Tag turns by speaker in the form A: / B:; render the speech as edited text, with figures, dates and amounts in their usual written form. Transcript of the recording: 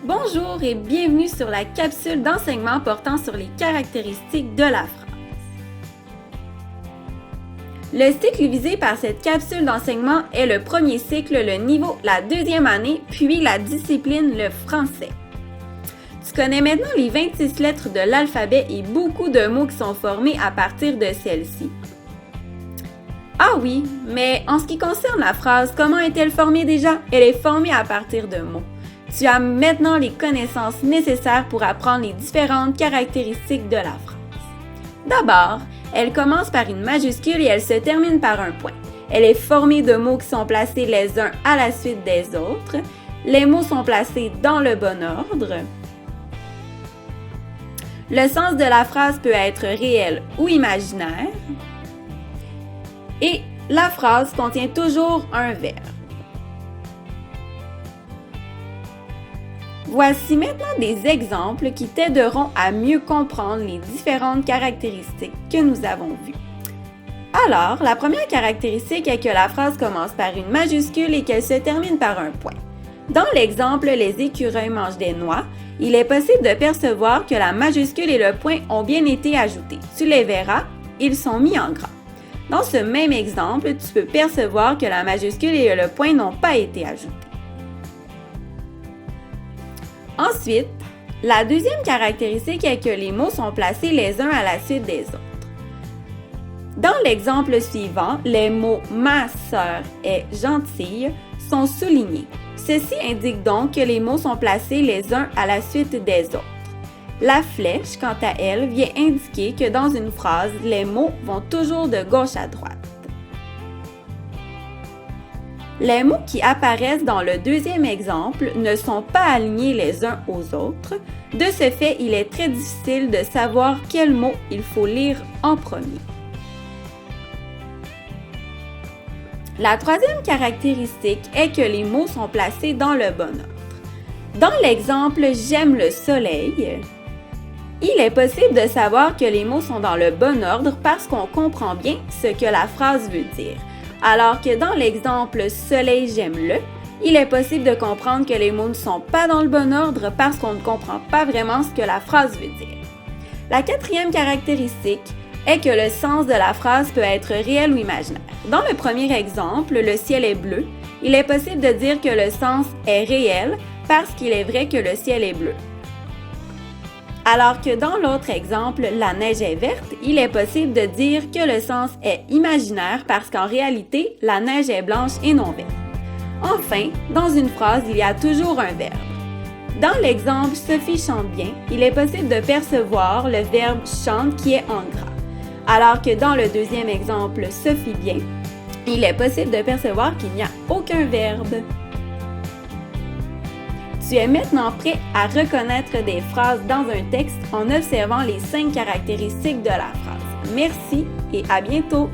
A: Bonjour et bienvenue sur la capsule d'enseignement portant sur les caractéristiques de la phrase. Le cycle visé par cette capsule d'enseignement est le premier cycle, le niveau, la deuxième année, puis la discipline, le français. Tu connais maintenant les 26 lettres de l'alphabet et beaucoup de mots qui sont formés à partir de celles-ci. Ah oui, mais en ce qui concerne la phrase, comment est-elle formée déjà? Elle est formée à partir de mots. Tu as maintenant les connaissances nécessaires pour apprendre les différentes caractéristiques de la phrase. D'abord, elle commence par une majuscule et elle se termine par un point. Elle est formée de mots qui sont placés les uns à la suite des autres. Les mots sont placés dans le bon ordre. Le sens de la phrase peut être réel ou imaginaire. Et la phrase contient toujours un verbe. Voici maintenant des exemples qui t'aideront à mieux comprendre les différentes caractéristiques que nous avons vues. Alors, la première caractéristique est que la phrase commence par une majuscule et qu'elle se termine par un point. Dans l'exemple « Les écureuils mangent des noix », il est possible de percevoir que la majuscule et le point ont bien été ajoutés. Tu les verras, ils sont mis en gras. Dans ce même exemple, tu peux percevoir que la majuscule et le point n'ont pas été ajoutés. Ensuite, la deuxième caractéristique est que les mots sont placés les uns à la suite des autres. Dans l'exemple suivant, les mots « ma sœur » et « gentille » sont soulignés. Ceci indique donc que les mots sont placés les uns à la suite des autres. La flèche, quant à elle, vient indiquer que dans une phrase, les mots vont toujours de gauche à droite. Les mots qui apparaissent dans le deuxième exemple ne sont pas alignés les uns aux autres. De ce fait, il est très difficile de savoir quel mot il faut lire en premier. La troisième caractéristique est que les mots sont placés dans le bon ordre. Dans l'exemple « J'aime le soleil », il est possible de savoir que les mots sont dans le bon ordre parce qu'on comprend bien ce que la phrase veut dire. Alors que dans l'exemple « Soleil, j'aime-le », il est possible de comprendre que les mots ne sont pas dans le bon ordre parce qu'on ne comprend pas vraiment ce que la phrase veut dire. La quatrième caractéristique est que le sens de la phrase peut être réel ou imaginaire. Dans le premier exemple, « Le ciel est bleu », il est possible de dire que le sens est réel parce qu'il est vrai que le ciel est bleu. Alors que dans l'autre exemple, la neige est verte, il est possible de dire que le sens est imaginaire parce qu'en réalité, la neige est blanche et non verte. Enfin, dans une phrase, il y a toujours un verbe. Dans l'exemple « Sophie chante bien », il est possible de percevoir le verbe « chante » qui est en gras. Alors que dans le deuxième exemple « Sophie bien », il est possible de percevoir qu'il n'y a aucun verbe. Tu es maintenant prêt à reconnaître des phrases dans un texte en observant les 5 caractéristiques de la phrase. Merci et à bientôt!